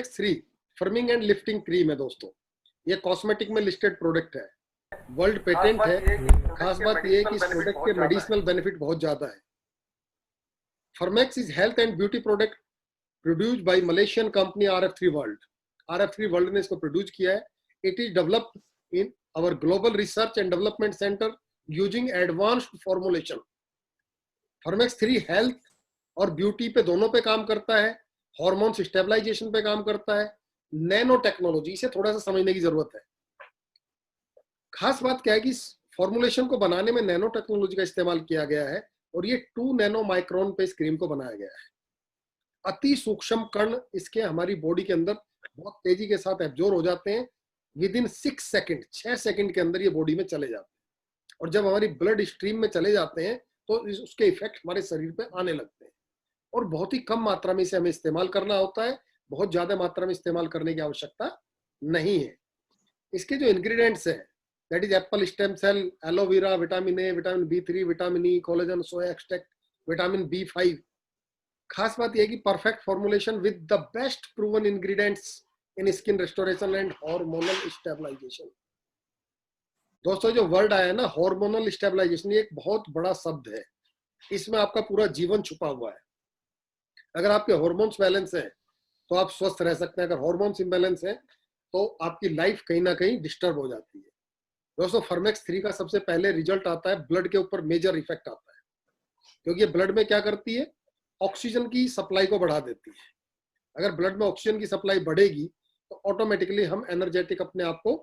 फॉर्मेक्स 3 forming and lifting cream है दोस्तों। ये कॉस्मेटिक में लिस्टेड प्रोडक्ट है, वर्ल्ड पेटेंट है। खास बात यह है कि इस प्रोडक्ट के मेडिसिनल बेनिफिट बहुत ज्यादा है। Formex is health and beauty product produced by Malaysian company RF3 world. RF3 world ने इसको प्रोड्यूस किया है। It is developed in our global research and development centre using advanced formulation. Formex 3 health और beauty पे दोनों पे काम करता है, हार्मोन्स स्टेबलाइजेशन पे काम करता है, नैनो टेक्नोलॉजी, इसे थोड़ा सा समझने की जरूरत है। खास बात क्या है कि फॉर्मुलेशन को बनाने में नैनो टेक्नोलॉजी का इस्तेमाल किया गया है और ये 2 नैनो माइक्रोन पे इस क्रीम को बनाया गया है। अति सूक्ष्म कण इसके हमारी बॉडी के अंदर बहुत तेजी के साथ एब्जॉर्ब हो जाते हैं। विद इन 6 सेकंड, 6 सेकंड के अंदर ये बॉडी में चले जाते हैं और जब हमारी ब्लड स्ट्रीम में चले जाते हैं तो उसके इफेक्ट हमारे शरीर पे आने लगते हैं और बहुत ही कम मात्रा में इसे हमें इस्तेमाल करना होता है। बहुत ज्यादा मात्रा में इस्तेमाल करने की आवश्यकता नहीं है। इसके जो इंग्रेडिएंट्स है, that is apple stem cell, aloe vera, vitamin A, vitamin B3, vitamin E, collagen, soya extract, vitamin B5। खास बात यह कि perfect formulation with the best proven ingredients in skin restoration and hormonal stabilization. दोस्तों जो word आया है ना hormonal stabilization, ये एक बहुत बड़ा शब्द है। इसमें आपका पूरा जीवन छुपा हुआ है। अगर आपके हार्मोन्स बैलेंस है तो आप स्वस्थ रह सकते हैं। अगर हार्मोन्स इम्बैलेंस है तो आपकी लाइफ कहीं ना कहीं डिस्टर्ब हो जाती है। दोस्तों फॉर्मेक्स 3 का सबसे पहले रिजल्ट आता है ब्लड के ऊपर, मेजर इफेक्ट आता है, क्योंकि ये ब्लड में क्या करती है, ऑक्सीजन की सप्लाई को बढ़ा देती है। अगर ब्लड में ऑक्सीजन की सप्लाई बढ़ेगी तो ऑटोमेटिकली हम एनर्जेटिक अपने आप को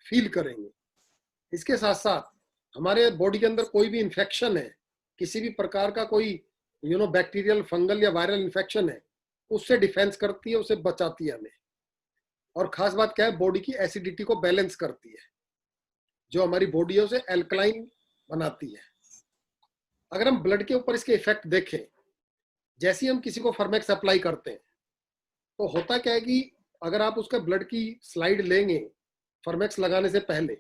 फील करेंगे। इसके साथ साथ हमारे बॉडी के अंदर कोई भी इंफेक्शन है, किसी भी प्रकार का कोई बैक्टीरियल, फंगल या वायरल इंफेक्शन है, उससे डिफेंस करती है, उसे बचाती है हमें। और खास बात क्या है, बॉडी की एसिडिटी को बैलेंस करती है। जो हमारी बॉडी है उसे एल्कलाइन बनाती है। अगर हम ब्लड के ऊपर इसके इफेक्ट देखें, जैसे ही हम किसी को फॉर्मेक्स अप्लाई करते हैं तो होता क्या है कि अगर आप उसका ब्लड की स्लाइड लेंगे फॉर्मेक्स लगाने से पहले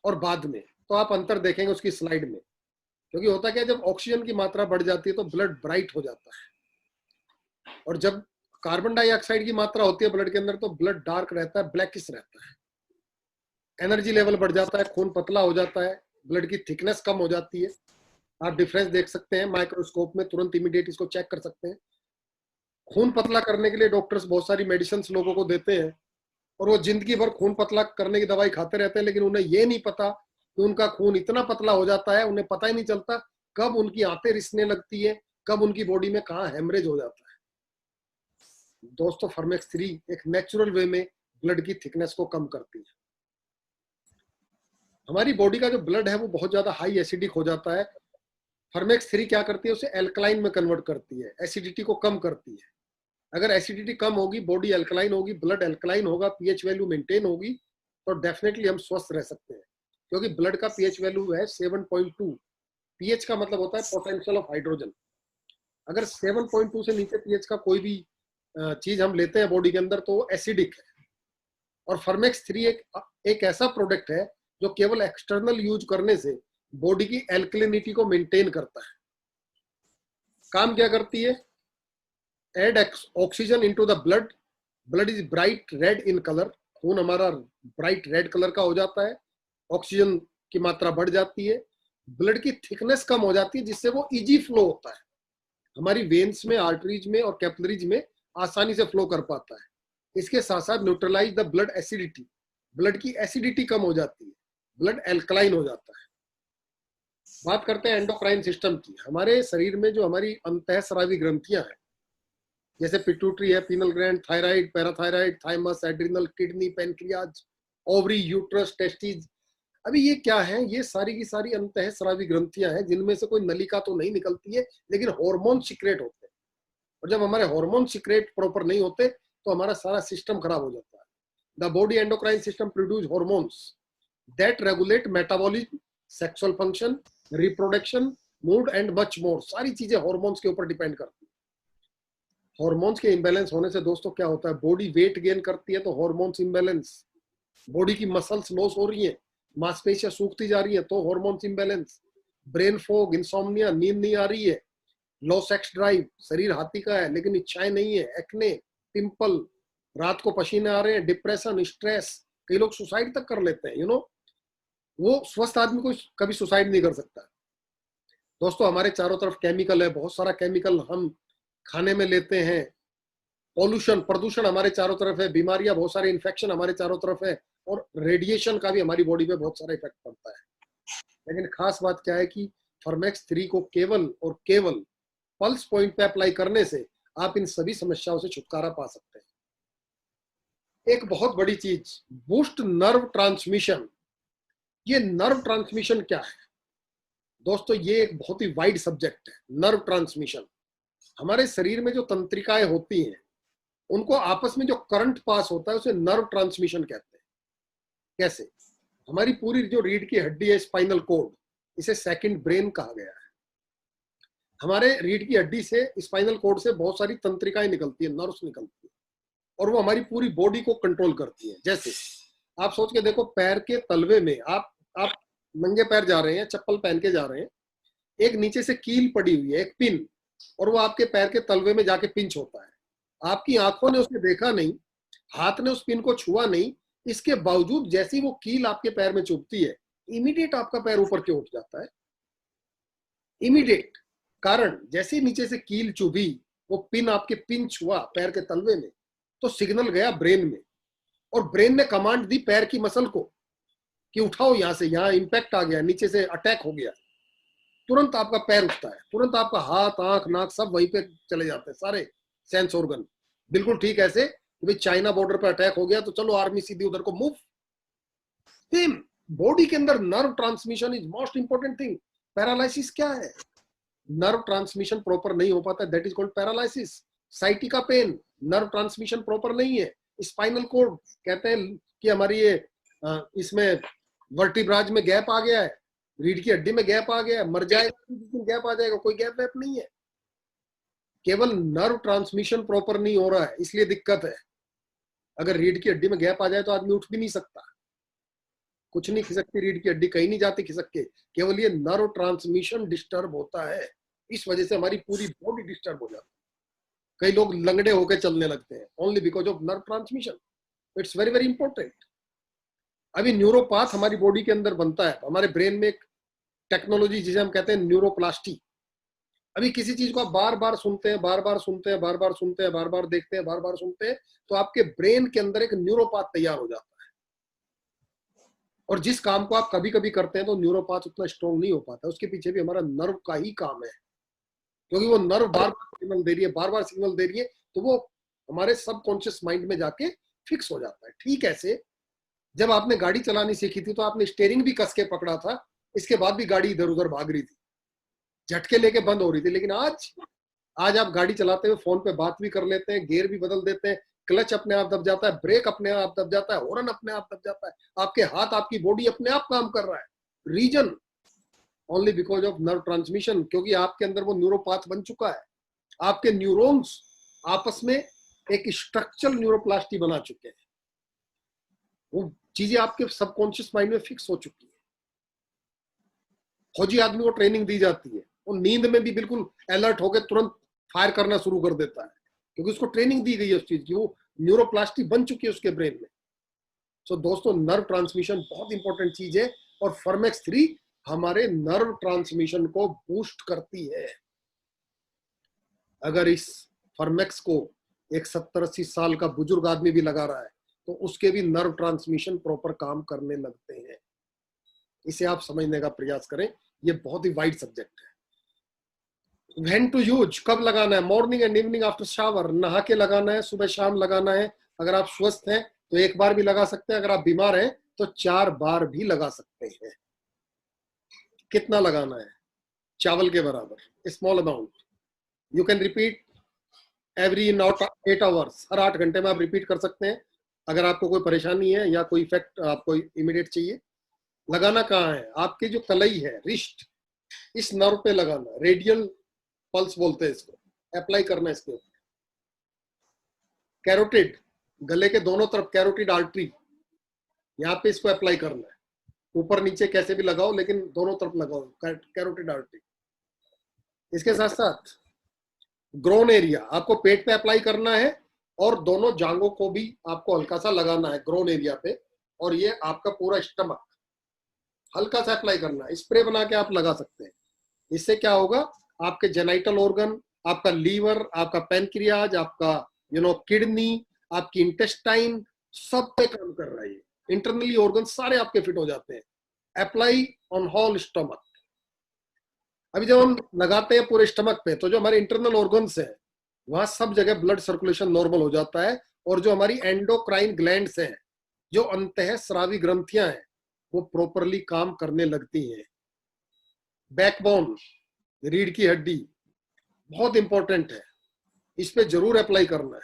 और बाद में, तो आप अंतर देखेंगे उसकी स्लाइड में। क्योंकि होता क्या है, जब ऑक्सीजन की मात्रा बढ़ जाती है तो ब्लड ब्राइट हो जाता है, और जब कार्बन डाइऑक्साइड की मात्रा होती है ब्लड के अंदर तो ब्लड डार्क रहता है, ब्लैकिश रहता है। एनर्जी लेवल बढ़ जाता है, खून पतला हो जाता है, ब्लड की थिकनेस कम हो जाती है। आप डिफरेंस देख सकते हैं माइक्रोस्कोप में, तुरंत इमीडिएट इसको चेक कर सकते हैं। खून पतला करने के लिए डॉक्टर्स बहुत सारी मेडिसिन लोगों को देते हैं और वो जिंदगी भर खून पतला करने की दवाई खाते रहते हैं, लेकिन उन्हें ये नहीं पता कि उनका खून इतना पतला हो जाता है, उन्हें पता ही नहीं चलता कब उनकी आंतें रिसने लगती है, कब उनकी बॉडी में कहाँ हेमरेज हो जाता है। दोस्तों फॉर्मेक्स 3 एक नेचुरल वे में ब्लड की थिकनेस को कम करती है। हमारी बॉडी का जो ब्लड है वो बहुत ज्यादा हाई एसिडिक हो जाता है। फॉर्मेक्स 3 क्या करती है, उसे एल्कलाइन में कन्वर्ट करती है, एसिडिटी को कम करती है। अगर एसिडिटी कम होगी, बॉडी एल्कलाइन होगी, ब्लड एल्कलाइन होगा, पीएच वैल्यू मेंटेन होगी, तो डेफिनेटली हम स्वस्थ रह सकते हैं। क्योंकि ब्लड का पीएच वैल्यू है 7.2। पीएच का मतलब होता है पोटेंशियल ऑफ हाइड्रोजन। अगर 7.2 से नीचे पीएच का कोई भी चीज हम लेते हैं बॉडी के अंदर तो वो एसिडिक है। और फॉर्मेक्स 3 एक ऐसा प्रोडक्ट है जो केवल एक्सटर्नल यूज करने से बॉडी की एल्कलिनिटी को मेंटेन करता है। काम क्या करती है, add oxygen into the blood, blood is bright red in colour, खून हमारा ब्राइट रेड कलर का हो जाता है, ऑक्सीजन की मात्रा बढ़ जाती है, ब्लड की थिकनेस कम हो जाती है, जिससे वो इजी फ्लो होता है, हमारी वेन्स में, आर्टरीज में और कैपिलरीज में आसानी से फ्लो कर पाता है। इसके साथ साथ neutralize the blood acidity, blood की एसिडिटी कम हो जाती है, ब्लड एल्कलाइन हो जाता है। बात करते हैं एंडोक्राइन सिस्टम की। हमारे शरीर में जो हमारी अंतःस्रावी ग्रंथियां हैं, जैसे पिट्यूटरी है, penal gland, thyroid, parathyroid, thymus, adrenal, kidney, pancreas, ovary, uterus, testis, अभी ये क्या है, ये सारी की सारी अंतःस्रावी ग्रंथियां हैं, जिनमें से कोई नलिका तो नहीं निकलती है, लेकिन हार्मोन सिक्रेट होते हैं। और जब हमारे हार्मोन सिक्रेट प्रॉपर नहीं होते तो हमारा सारा सिस्टम खराब हो जाता है। The body endocrine system produce hormones that regulate metabolism, sexual function, reproduction, mood and much more. सारी चीजें हार्मोन्स के ऊपर डिपेंड करती है। हार्मोन्स के इम्बैलेंस होने से दोस्तों क्या होता है, बॉडी वेट गेन करती है तो हार्मोन्स इम्बैलेंस, बॉडी की मसल्स लॉस हो रही है, मांसपेशियां सूखती जा रही है तो hormones imbalance, brain fog, insomnia, नींद नहीं आ रही है, लो सेक्स ड्राइव, शरीर हाथी का है लेकिन इच्छाएं नहीं है, एक्ने, पिंपल, रात को पसीने आ रहे हैं, डिप्रेशन, स्ट्रेस, कई लोग सुसाइड तक कर लेते हैं। वो स्वस्थ आदमी को कभी सुसाइड नहीं कर सकता। दोस्तों हमारे चारों तरफ केमिकल है, बहुत सारा केमिकल हम खाने में लेते हैं, पॉल्यूशन, प्रदूषण हमारे चारों तरफ है, बीमारियां, बहुत सारे इन्फेक्शन हमारे चारों तरफ है, और रेडिएशन का भी हमारी बॉडी पे बहुत सारा इफेक्ट पड़ता है। लेकिन खास बात क्या है कि फॉर्मेक्स 3 को केवल और केवल पल्स पॉइंट पे अप्लाई करने से आप इन सभी समस्याओं से छुटकारा पा सकते हैं। एक बहुत बड़ी चीज, बूस्ट नर्व ट्रांसमिशन। ये नर्व ट्रांसमिशन क्या है दोस्तों? ये एक बहुत ही वाइड सब्जेक्ट है। नर्व ट्रांसमिशन, हमारे शरीर में जो तंत्रिकाएं होती हैं उनको आपस में जो करंट पास होता है उसे नर्व ट्रांसमिशन कहते हैं। कैसे? हमारी पूरी जो रीढ़ की हड्डी है, स्पाइनल कोड, इसे सेकंड ब्रेन कहा गया है। हमारे रीढ़ की हड्डी से, स्पाइनल कोड से बहुत सारी तंत्रिकाएं निकलती है, नर्व्स निकलती है, और वो हमारी पूरी बॉडी को कंट्रोल करती है। जैसे आप सोच के देखो, पैर के तलवे में आप नंगे पैर जा रहे हैं, चप्पल पहन के जा रहे हैं, एक नीचे से कील पड़ी हुई है, एक पिन, और वो आपके पैर के तलवे में जाके पिंच होता है। आपकी आंखों ने उसे देखा नहीं, हाथ ने उस पिन को छुआ नहीं, इसके बावजूद जैसी वो कील आपके पैर में चुभती है, इमीडिएट आपका पैर ऊपर क्यों उठ जाता है? इमीडिएट। कारण, जैसे नीचे से कील चुभी, वो पिन आपके पिन छुआ पैर के तलवे में, तो सिग्नल गया ब्रेन में, और ब्रेन ने कमांड दी पैर की मसल को कि उठाओ यहां से, यहां इंपैक्ट आ गया, नीचे से अटैक हो गया। तुरंत आपका पैर उठता है, तुरंत आपका हाथ, आंख, नाक सब वहीं पे चले जाते हैं, सारे सेंस ऑर्गन। बिल्कुल ठीक ऐसे भाई चाइना बॉर्डर पर अटैक हो गया तो चलो आर्मी सीधी उधर को मूव। सेम बॉडी के अंदर nerve transmission is most important thing. Paralysis क्या है? नर्व ट्रांसमिशन प्रॉपर नहीं हो पाता, that is called paralysis. Sciatica pain, nerve transmission proper नहीं है। स्पाइनल कोड, कहते हैं कि हमारी ये इसमें वर्टिब्राज में गैप आ गया है, रीढ़ की हड्डी में गैप आ गया है, मर जाएगा गैप आ जाएगा, कोई गैप वैप नहीं है, केवल नर्व ट्रांसमिशन प्रॉपर नहीं हो रहा है, इसलिए दिक्कत है। अगर रीढ़ की हड्डी में गैप आ जाए तो आदमी उठ भी नहीं सकता, कुछ नहीं खिसकती रीढ़ की हड्डी, कहीं नहीं जाती खिसक के, केवल ये नर्व ट्रांसमिशन डिस्टर्ब होता है। इस वजह से हमारी पूरी बॉडी डिस्टर्ब हो जाती है। कई लोग लंगड़े होकर चलने लगते हैं, only because of nerve transmission. It's very very important. अभी न्यूरोपाथ हमारी बॉडी के अंदर बनता है, हमारे ब्रेन में एक टेक्नोलॉजी जिसे हम कहते हैं न्यूरोप्लास्टी। अभी किसी चीज को आप बार बार सुनते हैं, बार बार सुनते हैं, बार बार सुनते हैं, बार बार देखते हैं, बार बार सुनते हैं, तो आपके ब्रेन के अंदर एक न्यूरोपाथ तैयार हो जाता है। और जिस काम को आप कभी कभी करते हैं तो न्यूरोपाथ उतना स्ट्रॉन्ग नहीं हो पाता, उसके पीछे भी हमारा नर्व का ही काम है, क्योंकि वो नर्व बार बार सिग्नल दे रही है, बार बार सिग्नल दे रही है, तो वो हमारे सबकॉन्शियस माइंड में जाके फिक्स हो जाता है। ठीक ऐसे जब आपने गाड़ी चलानी सीखी थी तो आपने स्टीयरिंग भी कस के पकड़ा था, इसके बाद भी गाड़ी इधर उधर भाग रही थी, झटके लेके बंद हो रही थी। लेकिन आज आप गाड़ी चलाते हुए फोन पे बात भी कर लेते हैं, गियर भी बदल देते हैं, क्लच अपने आप दब जाता है, ब्रेक अपने आप दब जाता है, हॉर्न अपने आप दब जाता है, आपके हाथ, आपकी बॉडी अपने आप काम कर रहा है। Reason only because of nerve transmission, क्योंकि आपके अंदर वो न्यूरोपाथ बन चुका है, आपके न्यूरॉन्स आपस में एक स्ट्रक्चरल न्यूरोप्लास्टी बना चुके हैं, वो चीजें आपके सबकॉन्शियस माइंड में फिक्स हो चुकी है। फौजी आदमी को ट्रेनिंग दी जाती है, वो नींद में भी बिल्कुल अलर्ट होकर तुरंत फायर करना शुरू कर देता है, क्योंकि उसको ट्रेनिंग दी गई है उस चीज की, वो न्यूरोप्लास्टी बन चुकी है उसके ब्रेन में। सो दोस्तों, नर्व ट्रांसमिशन बहुत इंपॉर्टेंट चीज है, और फॉर्मेक्स 3 हमारे नर्व ट्रांसमिशन को बूस्ट करती है। अगर इस फॉर्मेक्स को एक 70-80 साल का बुजुर्ग आदमी भी लगा रहा है तो उसके भी नर्व ट्रांसमिशन प्रॉपर काम करने लगते हैं। इसे आप समझने का प्रयास करें, ये बहुत ही वाइड सब्जेक्ट है। व्हेन टू यूज, कब लगाना है? Morning and evening after shower, नहा के लगाना है, सुबह शाम लगाना है। अगर आप स्वस्थ हैं तो एक बार भी लगा सकते हैं, अगर आप बीमार हैं तो 4 बार भी लगा सकते हैं। कितना लगाना है? चावल के बराबर, small amount. You can repeat every 8 hours, हर 8 घंटे में आप रिपीट कर सकते हैं। अगर आपको कोई परेशानी है या कोई इफेक्ट आपको इमीडिएट चाहिए। लगाना कहाँ है? आपकी जो कलाई है, रिस्ट, इस नर्व पे लगाना, रेडियल पल्स बोलते हैं इसको, अप्लाई करना है इसके ऊपर। कैरोटिड, गले के दोनों तरफ कैरोटिड आर्टरी, यहाँ पे इसको अप्लाई करना है, ऊपर नीचे कैसे भी लगाओ, लेकिन दोनों तरफ लगाओ कैरोटिड आर्टरी। इसके साथ साथ ग्रोन एरिया, आपको पेट पे अप्लाई करना है और दोनों जांघों को भी आपको हल्का सा लगाना है ग्रोन एरिया पे, और ये आपका पूरा स्टमक हल्का सा अप्लाई करना है। स्प्रे बना के आप लगा सकते हैं। इससे क्या होगा, आपके जेनाइटल ऑर्गन, आपका लीवर, आपका पैनक्रियाज, आपका किडनी, आपकी इंटेस्टाइन, सब पे काम कर रहा है। इंटरनली ऑर्गन सारे आपके फिट हो जाते हैं। Apply on whole stomach. अभी जब हम लगाते हैं पूरे स्टमक पे, तो जो हमारे इंटरनल ऑर्गन्स है वहां सब जगह ब्लड सर्कुलेशन नॉर्मल हो जाता है, और जो हमारी एंडोक्राइन ग्लैंड्स हैं, जो अंतःस्रावी ग्रंथियां हैं, वो प्रॉपरली काम करने लगती हैं। बैकबोन, रीढ़ की हड्डी बहुत इंपॉर्टेंट है, इस पे जरूर अप्लाई करना है।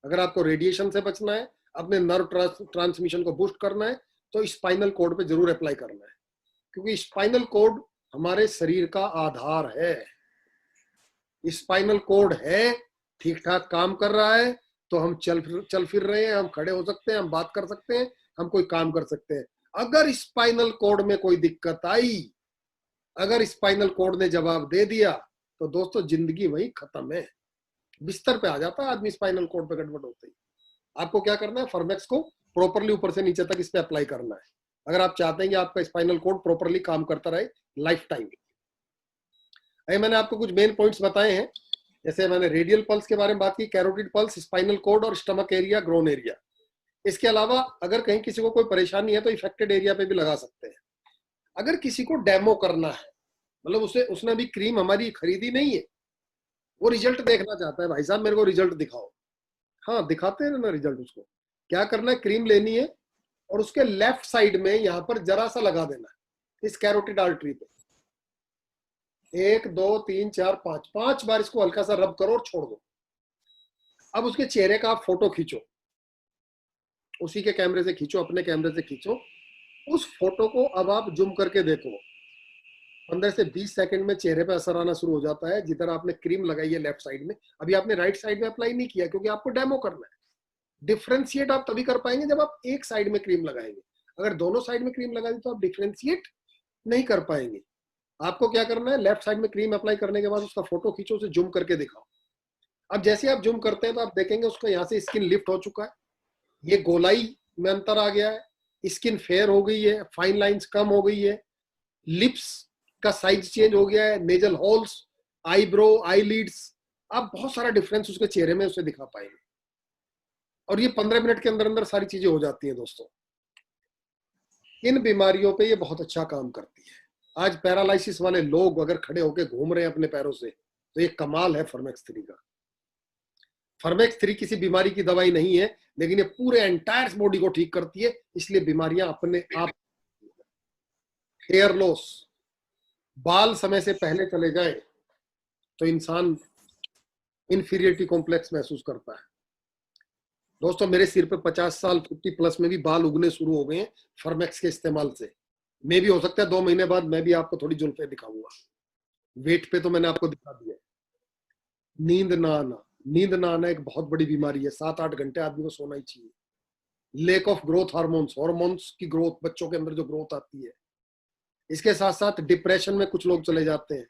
अगर आपको रेडिएशन से बचना है, अपने नर्व ट्रांसमिशन को बूस्ट करना है, तो स्पाइनल कोड पे जरूर अप्लाई करना है, क्योंकि स्पाइनल कोड हमारे शरीर का आधार है। स्पाइनल कोड है, ठीक ठाक काम कर रहा है, तो हम चल फिर रहे हैं, हम खड़े हो सकते हैं, हम बात कर सकते हैं, हम कोई काम कर सकते हैं। अगर स्पाइनल कोड में कोई दिक्कत आई, अगर स्पाइनल कोड ने जवाब दे दिया, तो दोस्तों जिंदगी वही खत्म है। बिस्तर पे आ जाता है आदमी स्पाइनल कोड पे गड़बड़ होते ही। आपको क्या करना है, फॉर्मेक्स को प्रॉपरली ऊपर से नीचे तक इस पे अप्लाई करना है, अगर आप चाहते हैं कि आपका स्पाइनल कोड प्रॉपरली काम करता रहे लाइफ टाइम। मैंने आपको कुछ मेन पॉइंट्स बताए हैं, जैसे मैंने रेडियल पल्स के बारे में बात की, कैरोटिड पल्स, स्पाइनल कोड और स्टमक एरिया, ग्रोन एरिया। इसके अलावा अगर कहीं किसी को कोई परेशानी है तो इफेक्टेड एरिया पे भी लगा सकते हैं। अगर किसी को डेमो करना है, मतलब उसने अभी क्रीम हमारी खरीदी नहीं है, वो रिजल्ट देखना चाहता है, भाई साहब मेरे को रिजल्ट दिखाओ, हाँ दिखाते हैं ना रिजल्ट। उसको क्या करना है, क्रीम लेनी है और उसके लेफ्ट साइड में यहाँ पर जरा सा लगा देना है इस कैरोटिड आर्टरी पे। 1 2 3 4 5 बार इसको हल्का सा रब करो और छोड़ दो। अब उसके चेहरे का आप फोटो खींचो, उसी के कैमरे से खींचो, अपने कैमरे से खींचो। उस फोटो को अब आप जूम करके देखो, 15 से 20 सेकंड में चेहरे पे असर आना शुरू हो जाता है। जिधर आपने क्रीम लगाई है लेफ्ट साइड में, अभी आपने राइट साइड में अप्लाई नहीं किया, क्योंकि आपको डेमो करना है। डिफ्रेंशिएट आप तभी कर पाएंगे जब आप एक साइड में क्रीम लगाएंगे। अगर दोनों साइड में क्रीम लगा दी तो आप डिफ्रेंशिएट नहीं कर पाएंगे। आपको क्या करना है, लेफ्ट साइड में क्रीम अप्लाई करने के बाद उसका फोटो खींचो, उसे जूम करके दिखाओ। अब जैसे आप जूम करते हैं तो आप देखेंगे उसका यहाँ से स्किन लिफ्ट हो चुका है, ये गोलाई में अंतर आ गया है, स्किन फेयर हो गई है, फाइन लाइंस कम हो गई है, लिप्स का साइज चेंज हो गया है, नेजल होल्स, आईब्रो, आईलिड्स, आप बहुत सारा डिफरेंस उसके चेहरे में उसे दिखा पाएंगे। और ये 15 मिनट के अंदर अंदर सारी चीजें हो जाती हैं दोस्तों। इन बीमारियों पे ये बहुत अच्छा काम करती है। आज पैरालिसिस वाले लोग अगर खड़े होकर घूम रहे हैं अपने पैरों से, तो ये कमाल है फॉर्मेक्स 3 का। फॉर्मेक्स 3 किसी बीमारी की दवाई नहीं है, लेकिन ये पूरे एंटायर बॉडी को ठीक करती है, इसलिए बीमारियां अपने आप। हेयर लॉस, बाल समय से पहले चले जाए तो इंसान इंफीरियरिटी कॉम्प्लेक्स महसूस करता है। दोस्तों मेरे सिर पे 50 साल 50 प्लस में भी बाल उगने शुरू हो गए हैं फॉर्मेक्स के इस्तेमाल से। मे भी हो सकता है 2 महीने बाद मैं भी आपको थोड़ी जुल्फे दिखाऊंगा। वेट पे तो मैंने आपको दिखा दिया। नींद ना आना, नींद ना आना एक बहुत बड़ी बीमारी है। 7-8 घंटे आदमी को सोना ही चाहिए। Lake of growth hormones, hormones की ग्रोथ, बच्चों के अंदर जो ग्रोथ आती है। इसके साथ साथ डिप्रेशन में कुछ लोग चले जाते हैं।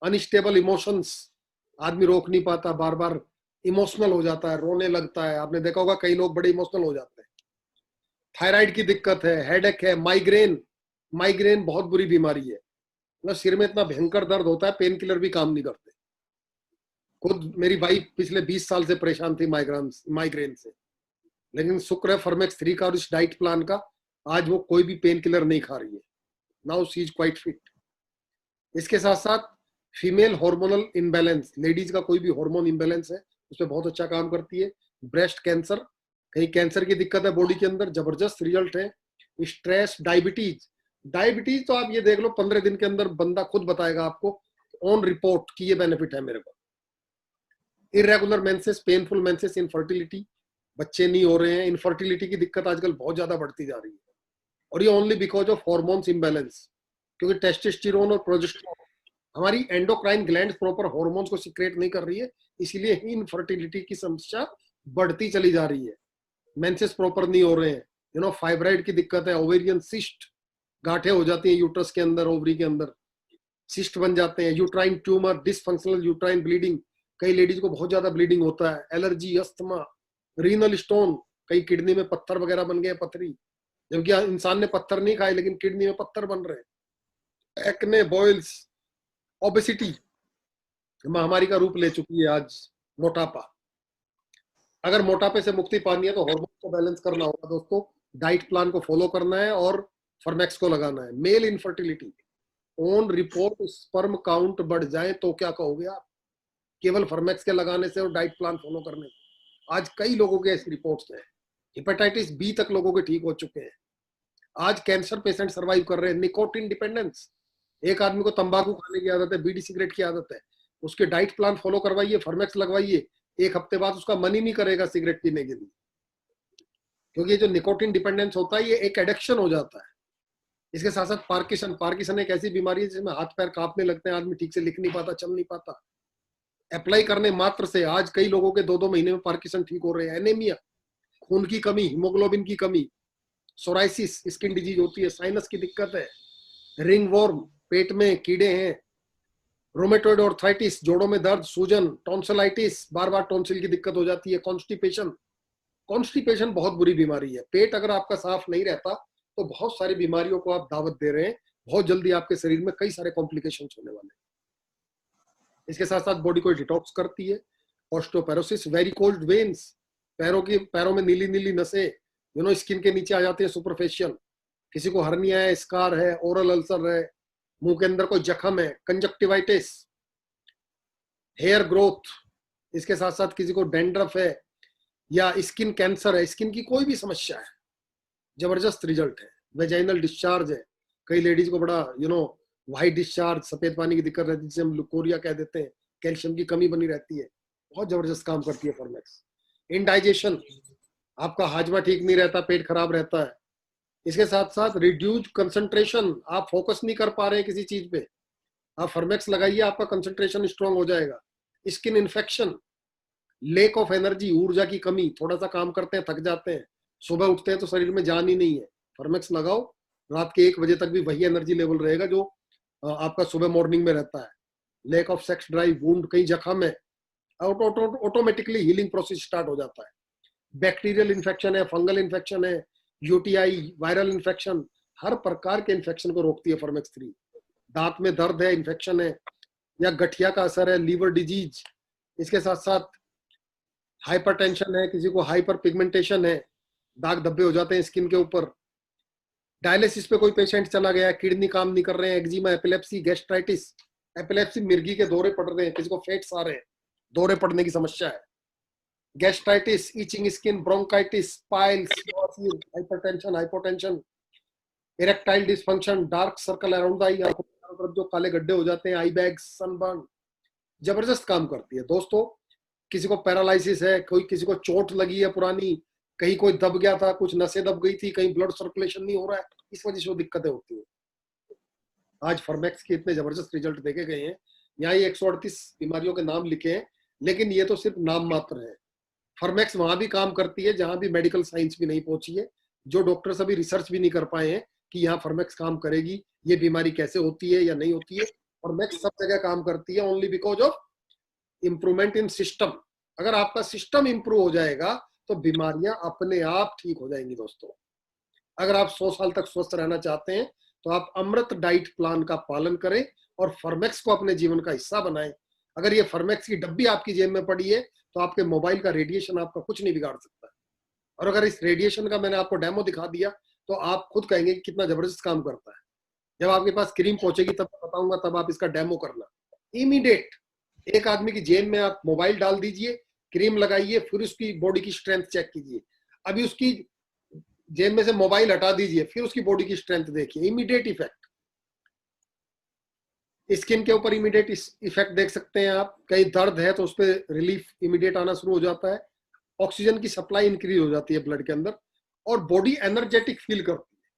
अनस्टेबल इमोशंस, आदमी रोक नहीं पाता, बार बार इमोशनल हो जाता है, रोने लगता है। आपने देखा होगा कई लोग बड़े इमोशनल हो जाते हैं। थायराइड की दिक्कत है, हेडेक है, माइग्रेन, माइग्रेन बहुत बुरी बीमारी है। मतलब सिर में इतना भयंकर दर्द होता है, पेन किलर भी काम नहीं करते। खुद मेरी वाइफ पिछले 20 साल से परेशान थी माइग्रेन से, लेकिन शुक्र है फॉर्मेक्स 3 का और इस डाइट प्लान का, आज वो कोई भी पेन किलर नहीं खा रही है। Now she is quite fit. इसके साथ साथ फीमेल हार्मोनल इम्बैलेंस, लेडीज का कोई भी हार्मोन इम्बैलेंस है उसमें बहुत अच्छा काम करती है। ब्रेस्ट कैंसर, कहीं कैंसर की दिक्कत है बॉडी के अंदर, जबरदस्त रिजल्ट है। स्ट्रेस, डायबिटीज, डायबिटीज तो आप ये देख लो 15 दिन के अंदर बंदा खुद बताएगा आपको ऑन रिपोर्ट कि ये बेनिफिट है मेरे को। Irregular menses, painful menses, infertility, बच्चे नहीं हो रहे हैं, इनफर्टिलिटी की दिक्कत आजकल बहुत ज्यादा बढ़ती जा रही है, और ये only because of hormones imbalance. क्योंकि टेस्टोस्टेरोन और प्रोजेस्टेरोन, हमारी एंडोक्राइन ग्लैंड प्रॉपर हार्मोन्स को सीक्रेट नहीं कर रही है, इसीलिए ही इनफर्टिलिटी की समस्या बढ़ती चली जा रही है। मेंसेस प्रॉपर नहीं हो रहे हैं, फाइब्राइड की दिक्कत है, ओवेरियन सिस्ट, गांठें हो जाती हैं यूट्रस के अंदर, ओवरी के अंदर सिस्ट बन जाते हैं, uterine tumour, dysfunctional uterine bleeding, कई लेडीज को बहुत ज्यादा ब्लीडिंग होता है, एलर्जी, अस्थमा, रीनल स्टोन, कई किडनी में पत्थर वगैरह बन गए, पथरी, जबकि इंसान ने पत्थर नहीं खाए लेकिन किडनी में पत्थर बन रहे हैं। एक्ने, बॉयल्स, ओबेसिटी महामारी का रूप ले चुकी है आज, मोटापा। अगर मोटापे से मुक्ति पानी है तो हार्मोन को बैलेंस करना होगा दोस्तों, डाइट प्लान को फॉलो करना है और फॉर्मेक्स को लगाना है। Male infertility, on report sperm count बढ़ जाए तो क्या कहोगे आप, केवल फॉर्मेक्स के लगाने से और डाइट प्लान फॉलो करने से? आज कई लोगों के ऐसी रिपोर्ट्स हैं, हेपेटाइटिस बी तक लोगों के ठीक हो चुके हैं। आज कैंसर पेशेंट सर्वाइव कर रहे हैं। निकोटिन डिपेंडेंस, एक आदमी को तंबाकू खाने की आदत है, बीड़ी सिगरेट की आदत है, उसके डाइट प्लान फॉलो करवाइए, फॉर्मेक्स लगवाइए, एक हफ्ते बाद उसका मन ही नहीं करेगा सिगरेट पीने के लिए, क्योंकि ये जो निकोटिन डिपेंडेंस होता है ये एक एडिक्शन हो जाता है। इसके साथ साथ पार्किंसन एक ऐसी बीमारी है जिसमें हाथ पैर कांपने लगते हैं, आदमी ठीक से लिख नहीं पाता, चल नहीं पाता। अप्लाई करने मात्र से आज कई लोगों के 2-2 महीने में पार्किंसन ठीक हो रहे हैं। एनीमिया, खून की कमी, हीमोग्लोबिन की कमी, सोराइसिस स्किन डिजीज होती है, साइनस की दिक्कत है, रिंग वॉर्म, पेट में कीड़े हैं, रोमेटोइड आर्थराइटिस, जोड़ों में दर्द, सूजन, टॉन्सिलाइटिस, बार बार टॉन्सिल की दिक्कत हो जाती है, कॉन्स्टिपेशन बहुत बुरी बीमारी है। पेट अगर आपका साफ नहीं रहता तो बहुत सारी बीमारियों को आप दावत दे रहे हैं, बहुत जल्दी आपके शरीर में कई सारे कॉम्प्लिकेशन होने वाले हैं। इसके साथ साथ बॉडी को डिटॉक्स करती है। ऑस्टियोपोरोसिस, वेरिकोज्ड वेन्स, पैरों में नीली नीली नसें स्किन के नीचे आ जाती है, सुपरफेशियल, किसी को हर्निया है, स्कार है, ओरल अल्सर है, मुंह के अंदर कोई जख्म है, कंजक्टिवाइटिस, हेयर ग्रोथ, इसके साथ साथ किसी को डेंड्रफ है या स्किन कैंसर है, स्किन की कोई भी समस्या है, जबरदस्त रिजल्ट है। वेजाइनल डिस्चार्ज है, कई लेडीज को बड़ा व्हाइट डिस्चार्ज, सफेद पानी की दिक्कत रहती है जिसे हम लुकोरिया कह देते हैं, कैल्शियम की कमी बनी रहती है, बहुत जबरदस्त काम करती है फॉर्मेक्स। इंडाइजेशन, आपका हाजमा ठीक नहीं रहता, पेट खराब रहता है। इसके साथ साथ रिड्यूज कंसंट्रेशन, आप फोकस नहीं कर पा रहे हैं किसी चीज पे, आप फॉर्मेक्स लगाइए, आपका कंसंट्रेशन स्ट्रांग हो जाएगा। Skin infection, lake of energy, ऊर्जा की कमी, थोड़ा सा काम करते हैं थक जाते हैं, सुबह उठते हैं तो शरीर में जान ही नहीं है, फॉर्मेक्स लगाओ, रात के 1 बजे तक भी वही एनर्जी लेवल रहेगा जो आपका सुबह मॉर्निंग में रहता है। Lake of sex drive, wound, कहीं जख्म है, ऑटोमेटिकली हीलिंग प्रोसेस स्टार्ट हो जाता है। बैक्टीरियल इन्फेक्शन है, फंगल इन्फेक्शन है, यूटीआई, वायरल इन्फेक्शन, हर प्रकार के इन्फेक्शन को रोकती है फॉर्मेक्स 3। दांत में दर्द है, इन्फेक्शन है या गठिया का असर है, लीवर डिजीज, इसके साथ साथ हाइपरटेंशन है, किसी को हाइपर पिगमेंटेशन है, दाग धब्बे हो जाते हैं स्किन के ऊपर, डायलिसिस पे कोई पेशेंट चला गया, किडनी काम नहीं कर रहे हैं, एक्जिमा, एपिलेप्सी, गैस्ट्राइटिस, एपिलेप्सी मिर्गी के दौरे पड़ रहे हैं, किसी को फेट्स आ रहे हैं, दौरे पड़ने की समस्या है, gastritis, itching skin, bronchitis, piles, hypertension, hypotension, erectile dysfunction, dark circle around the eye, आंखों के चारों तरफ जो काले गड्ढे हो जाते हैं, आई बैग्स, सनबर्न, जबरदस्त काम करती है दोस्तों। किसी को पैरालिसिस है, कोई किसी को चोट लगी है पुरानी, कहीं कोई दब गया था, कुछ नसें दब गई थी, कहीं ब्लड सर्कुलेशन नहीं हो रहा है, इस वजह से वो दिक्कतें होती है। आज फॉर्मेक्स के इतने जबरदस्त रिजल्ट देखे गए हैं, यहाँ ये 138 बीमारियों के नाम लिखे हैं, लेकिन ये तो सिर्फ नाम मात्र है। फॉर्मेक्स वहां भी काम करती है जहां भी मेडिकल साइंस भी नहीं पहुंची है, जो डॉक्टर्स अभी रिसर्च भी नहीं कर पाए हैं कि यहाँ फॉर्मेक्स काम करेगी, ये बीमारी कैसे होती है या नहीं होती है। फॉर्मेक्स सब जगह काम करती है, only because of improvement in system. अगर आपका सिस्टम इंप्रूव हो जाएगा तो बीमारियां अपने आप ठीक हो जाएंगी दोस्तों। अगर आप 100 साल तक स्वस्थ रहना चाहते हैं तो आप अमृत डाइट प्लान का पालन करें और फॉर्मेक्स को अपने जीवन का हिस्सा बनाएं। अगर ये फॉर्मेक्स की डब्बी आपकी जेब में पड़ी है तो आपके मोबाइल का रेडिएशन आपका कुछ नहीं बिगाड़ सकता। और अगर इस रेडिएशन का मैंने आपको डेमो दिखा दिया तो आप खुद कहेंगे कि कितना जबरदस्त काम करता है। जब आपके पास क्रीम पहुंचेगी तब बताऊंगा, तब आप इसका डेमो करना। इमीडिएट एक आदमी की जेब में आप मोबाइल डाल दीजिए, क्रीम लगाइए, फिर उसकी बॉडी की स्ट्रेंथ चेक कीजिए। अभी उसकी जेब में से मोबाइल हटा दीजिए, फिर उसकी बॉडी की स्ट्रेंथ देखिए, इमीडिएट इफेक्ट। स्किन के ऊपर इमीडिएट इफेक्ट देख सकते हैं आप, कहीं दर्द है तो उस पर रिलीफ इमीडिएट आना शुरू हो जाता है, ऑक्सीजन की सप्लाई इंक्रीज हो जाती है ब्लड के अंदर और बॉडी एनर्जेटिक फील करती है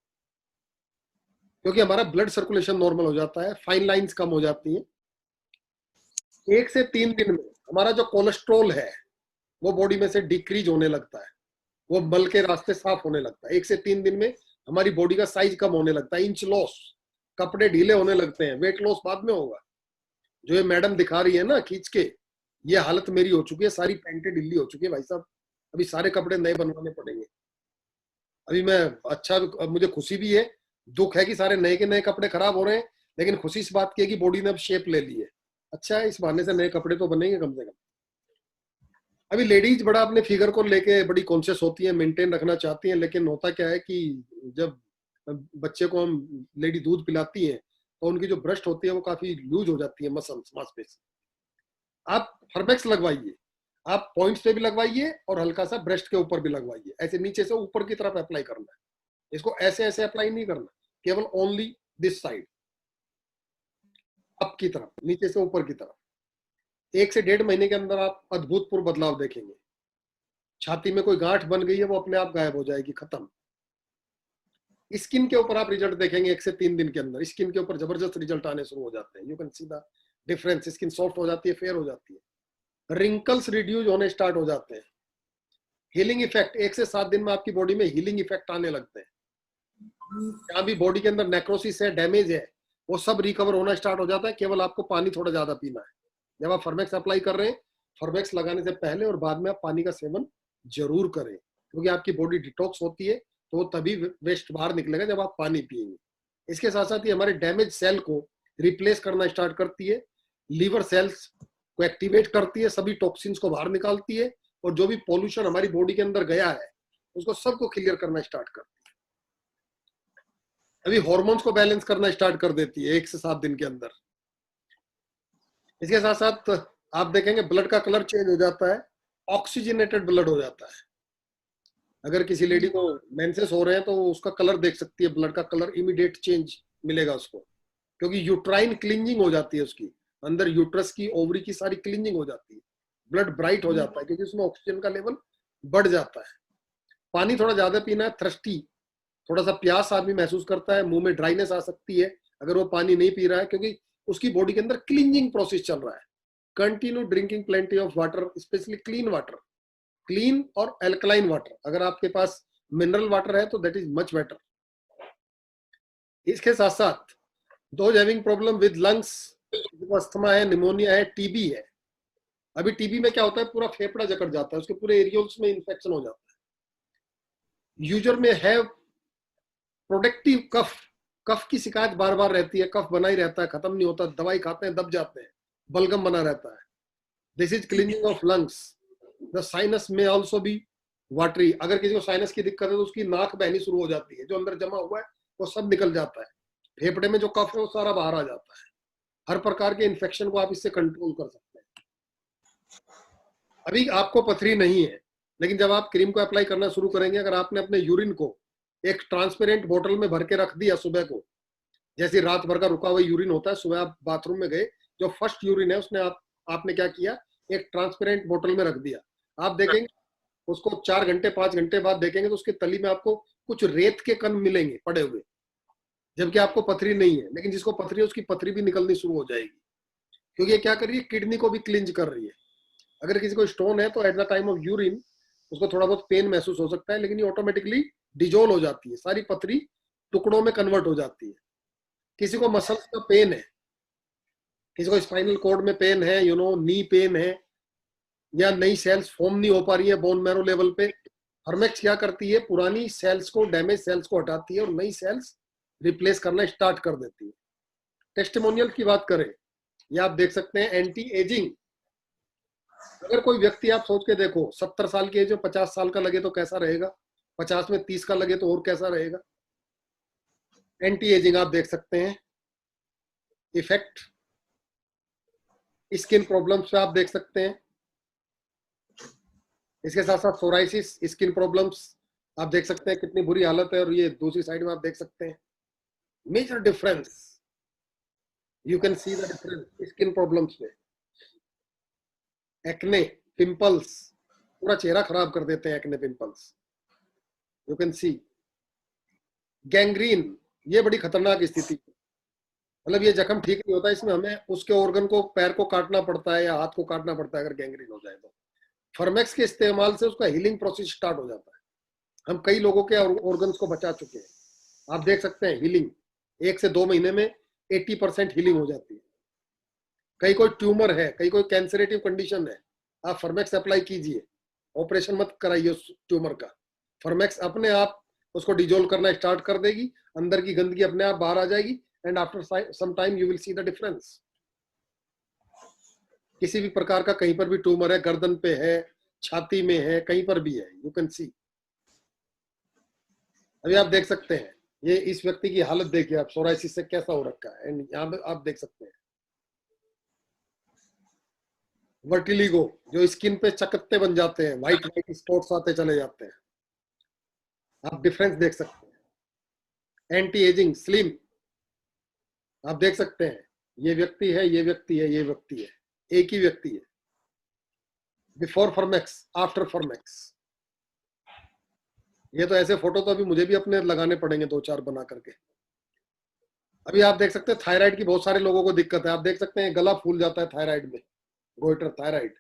क्योंकि हमारा ब्लड सर्कुलेशन नॉर्मल हो जाता है, फाइन लाइंस कम हो जाती हैं। 1 से 3 दिन में हमारा जो कोलेस्ट्रॉल है वो बॉडी में से डिक्रीज होने लगता है, वो मल के रास्ते साफ होने लगता है। 1 से 3 दिन में हमारी बॉडी का साइज कम होने लगता है, इंच लॉस, कपड़े ढीले होने लगते हैं, वेट लॉस बाद में होगा। जो ये मैडम दिखा रही है ना खींच के, ये हालत मेरी हो चुकी है, सारी पैंटें ढीली हो चुकी है भाई साहब, अभी सारे कपड़े नए बनवाने पड़ेंगे। अभी मैं अच्छा, मुझे खुशी भी है, दुख है कि सारे नए के नए कपड़े खराब हो रहे हैं, लेकिन खुशी इस बात की है कि बॉडी ने अब शेप ले ली है। अच्छा है, इस बहाने से नए कपड़े तो बनेंगे कम से कम। अभी लेडीज बड़ा अपने फिगर को लेके बड़ी कॉन्शियस होती है, मेंटेन रखना चाहती हैं, लेकिन होता क्या है कि जब बच्चे को हम लेडी दूध पिलाती है तो उनकी जो ब्रेस्ट होती है वो काफी लूज हो जाती है, मसल्स, मांसपेशी। आप फर्मेक्स लगवाइए, आप पॉइंट्स पे भी लगवाइए और हल्का सा ब्रेस्ट के ऊपर भी लगवाइए, ऐसे नीचे से ऊपर की तरफ अप्लाई करना है। इसको ऐसे ऐसे अप्लाई नहीं करना, केवल ओनली दिस साइड, अप की तरफ, नीचे से ऊपर की तरफ। 1 से 1.5 महीने के अंदर आप अद्भुतपूर्व बदलाव देखेंगे। छाती में कोई गांठ बन गई है वो अपने आप गायब हो जाएगी, खत्म। स्किन के ऊपर आप रिजल्ट देखेंगे 1 से 3 दिन के अंदर, स्किन के ऊपर जबरदस्त रिजल्ट आने शुरू हो जाते हैं। You can see the difference, skin soft हो जाती है, फेयर हो जाती है, रिंकल्स रिड्यूस होने स्टार्ट हो जाते हैं। हीलिंग इफेक्ट 1 से 7 दिन में आपकी बॉडी में हीलिंग इफेक्ट आने लगते हैं। जहां भी बॉडी के अंदर नेक्रोसिस है, डैमेज है, वो सब रिकवर होना स्टार्ट हो जाता है। केवल आपको पानी थोड़ा ज्यादा पीना है। जब आप फर्मेक्स अप्लाई कर रहे हैं, फर्मेक्स लगाने से पहले और बाद में आप पानी का सेवन जरूर करें, क्योंकि आपकी बॉडी डिटॉक्स होती है तो वो तभी वेस्ट बाहर निकलेगा जब आप पानी पिएंगे। इसके साथ साथ ही हमारे डैमेज सेल को रिप्लेस करना स्टार्ट करती है, लीवर सेल्स को एक्टिवेट करती है, सभी टॉक्सिन्स को बाहर निकालती है, और जो भी पॉल्यूशन हमारी बॉडी के अंदर गया है उसको सबको क्लियर करना स्टार्ट करती है। अभी हॉर्मोन्स को बैलेंस करना स्टार्ट कर देती है 1 से 7 दिन के अंदर। इसके साथ साथ आप देखेंगे ब्लड का कलर चेंज हो जाता है, ऑक्सीजनेटेड ब्लड हो जाता है। अगर किसी लेडी को मेंसेस हो रहे हैं तो उसका कलर देख सकती है, ब्लड का कलर इमीडिएट चेंज मिलेगा उसको, क्योंकि यूट्राइन क्लींजिंग हो जाती है उसकी, अंदर यूट्रस की, ओवरी की सारी क्लींजिंग हो जाती है, ब्लड ब्राइट हो जाता है, क्योंकि उसमें ऑक्सीजन का लेवल बढ़ जाता है। पानी थोड़ा ज्यादा पीना है, थ्रस्टी, थोड़ा सा प्यास आदमी महसूस करता है, मुंह में ड्राइनेस आ सकती है अगर वो पानी नहीं पी रहा है, क्योंकि उसकी बॉडी के अंदर क्लींजिंग प्रोसेस चल रहा है। Continue drinking plenty of water, specially clean water, clean और एल्कलाइन वाटर। अगर आपके पास मिनरल वाटर है तो दैट इज मच बेटर। इसके साथ साथ those having problem with lungs, asthma है, निमोनिया है, टीबी है। अभी टीबी में क्या होता है, पूरा फेफड़ा जकड़ जाता है, उसके पूरे एरियोल्स में इंफेक्शन हो जाता है। यूजर में है प्रोडक्टिव कफ, कफ की शिकायत बार बार रहती है, कफ बना ही रहता है, खत्म नहीं होता, दवाई खाते हैं दब जाते हैं, बलगम बना रहता है। This is cleaning of lungs. The sinus में ऑल्सो बी वाटरी। अगर किसी को साइनस की दिक्कत है तो उसकी नाक बहनी शुरू हो जाती है, जो अंदर जमा हुआ है वो सब निकल जाता है, फेफड़े में जो कफ है वो सारा बाहर आ जाता है। हर प्रकार के इन्फेक्शन को आप इससे कंट्रोल कर सकते हैं। अभी आपको पथरी नहीं है, लेकिन जब आप क्रीम को अप्लाई करना शुरू करेंगे, अगर आपने अपने यूरिन को एक ट्रांसपेरेंट बोतल में भर के रख दिया सुबह को, जैसे रात भर का रुका हुआ यूरिन होता है, सुबह आप बाथरूम में गए, जो फर्स्ट यूरिन है उसने आपने क्या किया, एक ट्रांसपेरेंट बोतल में रख दिया। आप देखेंगे उसको 4 घंटे 5 घंटे बाद देखेंगे तो उसके तली में आपको कुछ रेत के कण मिलेंगे पड़े हुए, जबकि आपको पथरी नहीं है। लेकिन जिसको पथरी है उसकी पथरी भी निकलनी शुरू हो जाएगी, क्योंकि ये क्या कर रही है, किडनी को भी क्लिंज कर रही है। अगर किसी को स्टोन है तो at the time of urine उसको थोड़ा बहुत पेन महसूस हो सकता है, लेकिन ये ऑटोमेटिकली डिजोल्व हो जाती है, सारी पथरी टुकड़ों में कन्वर्ट हो जाती है। किसी को मसल्स का पेन है, किसी को स्पाइनल कॉर्ड में पेन है, नी पेन है, या नई सेल्स फॉर्म नहीं हो पा रही है बोन मैरो लेवल पे, फर्मेक्स क्या करती है, पुरानी सेल्स को, डैमेज सेल्स को हटाती है और नई सेल्स रिप्लेस करना स्टार्ट कर देती है। टेस्टिमोनियल की बात करें, ये आप देख सकते हैं एंटी एजिंग। अगर कोई व्यक्ति, आप सोच के देखो, 70 साल की एज में 50 साल का लगे तो कैसा रहेगा, 50 में 30 का लगे तो और कैसा रहेगा। एंटी एजिंग आप देख सकते हैं इफेक्ट, स्किन प्रॉब्लम्स पे आप देख सकते हैं। इसके साथ साथ सोराइसिस, स्किन प्रॉब्लम्स आप देख सकते हैं कितनी बुरी हालत है, और ये दूसरी साइड में आप देख सकते हैं major difference, you can see the difference skin problems में। एक्ने, पिंपल्स, पूरा चेहरा खराब कर देते हैं acne pimples, you can see. Gangrene, ये बड़ी खतरनाक स्थिति, मतलब ये जख्म ठीक नहीं होता, इसमें हमें उसके ऑर्गन को, पैर को काटना पड़ता है या हाथ को काटना पड़ता है अगर गैंग्रीन हो जाए तो। फर्मेक्स के इस्तेमाल से उसका हीलिंग प्रोसेस स्टार्ट हो जाता है। हम कई लोगों के ऑर्गन्स को बचा चुके हैं, आप देख सकते हैं हीलिंग 1 से 2 महीने में 80% हीलिंग हो जाती है। कई कोई ट्यूमर है, कई कोई कैंसरेटिव कंडीशन है, आप फर्मेक्स अप्लाई कीजिए, ऑपरेशन मत कराइए उस ट्यूमर का। फॉर्मेक्स अपने आप उसको डिजोल्व करना स्टार्ट कर देगी, अंदर की गंदगी अपने आप बाहर आ जाएगी, and after some time you will see the difference. किसी भी प्रकार का कहीं पर भी ट्यूमर है, गर्दन पे है, छाती में है, कहीं पर भी है, यू कैन सी। अभी आप देख सकते हैं ये इस व्यक्ति की हालत देखिए आप, सोराइसिस से कैसा हो रखा है, एंड यहाँ पे आप देख सकते हैं वर्टिलिगो, जो स्किन पे चकत्ते बन जाते हैं, व्हाइट व्हाइट स्पॉट्स आते चले जाते हैं, आप डिफरेंस देख सकते हैं। एंटी एजिंग स्लिम, आप देख सकते हैं ये व्यक्ति है, ये व्यक्ति है, ये व्यक्ति है, एक ही व्यक्ति है। Before Formex, after Formex. ये तो ऐसे फोटो तो अभी मुझे भी अपने लगाने पड़ेंगे 2-4 बना करके। अभी आप देख सकते हैं थायराइड की बहुत सारे लोगों को दिक्कत है, आप देख सकते हैं गला फूल जाता है थायराइड में, गोइटर थायराइड।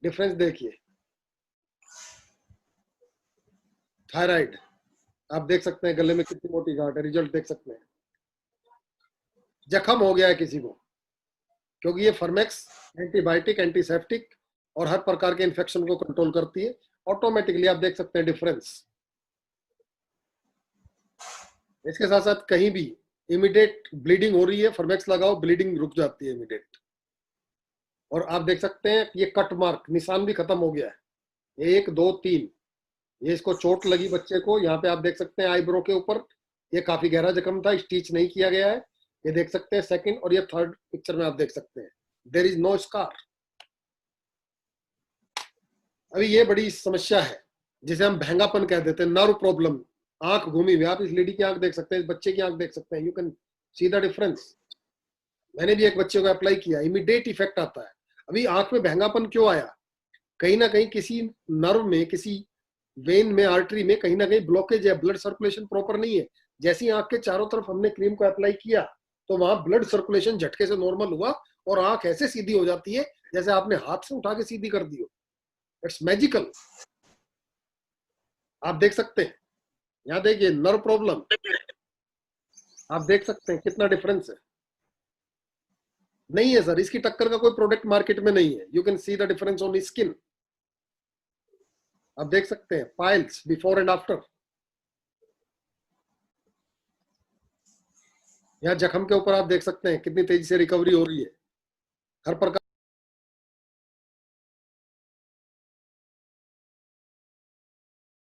डिफरेंस देखिए, थायराइड आप देख सकते हैं गले में कितनी मोटी गांठ है, रिजल्ट देख सकते हैं। जख्म हो गया है किसी को, क्योंकि ये फॉर्मेक्स एंटीबायोटिक, एंटीसेप्टिक और हर प्रकार के इन्फेक्शन को कंट्रोल करती है ऑटोमेटिकली। आप देख सकते हैं डिफरेंस। इसके साथ साथ कहीं भी इमीडिएट ब्लीडिंग हो रही है, फॉर्मेक्स लगाओ, ब्लीडिंग रुक जाती है इमीडिएट। और आप देख सकते हैं ये कट मार्क निशान भी खत्म हो गया है, 1 2 3। ये इसको चोट लगी बच्चे को, यहाँ पे आप देख सकते हैं आईब्रो के ऊपर, ये काफी गहरा जख्म था, स्टिच नहीं किया गया है, ये देख सकते हैं सेकंड। और ये थर्ड पिक्चर में आप देख सकते हैं देयर इज नो स्कार। अभी ये बड़ी समस्या है जिसे हम भैंगापन कह देते हैं, नर्व प्रॉब्लम, आंख घूमी हुई। आप इस लेडी की आंख देख सकते हैं, इस बच्चे की आंख देख सकते हैं, you can see the difference. मैंने भी एक बच्चे को अप्लाई किया, इमीडिएट इफेक्ट आता है। अभी आंख में भैंगापन क्यों आया? कहीं ना कहीं किसी नर्व में, किसी वेन में, आर्टरी में कहीं ना कहीं ब्लॉकेज है, ब्लड सर्कुलेशन प्रॉपर नहीं है। जैसी आंख के चारों तरफ हमने क्रीम को अप्लाई किया तो वहां ब्लड सर्कुलेशन झटके से नॉर्मल हुआ और आंख ऐसे सीधी हो जाती है जैसे आपने हाथ से उठा के सीधी कर दी हो। It's magical. आप देख सकते हैं, यहाँ देखिए नर्व प्रॉब्लम, आप देख सकते हैं कितना डिफरेंस है। नहीं है सर, इसकी टक्कर का कोई प्रोडक्ट मार्केट में नहीं है। You can see the difference on skin. आप देख सकते हैं पाइल्स बिफोर एंड आफ्टर। यहाँ जख्म के ऊपर आप देख सकते हैं कितनी तेजी से रिकवरी हो रही है, हर प्रकार